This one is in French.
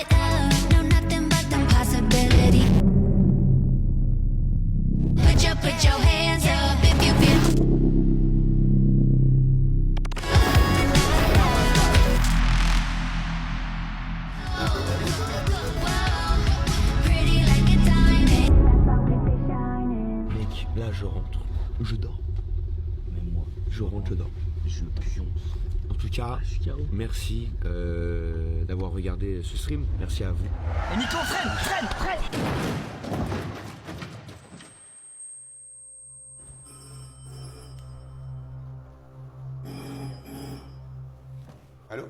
it up, no nothing but the possibility. Put your hands up if you feel. Pretty like a diamond. Mec, là je rentre. Je dors. Même moi, Je rentre, je dors. je pionce. En tout cas, Je suis KO. merci d'avoir regardé ce stream. Merci à vous. Et Nico, freine. Allô?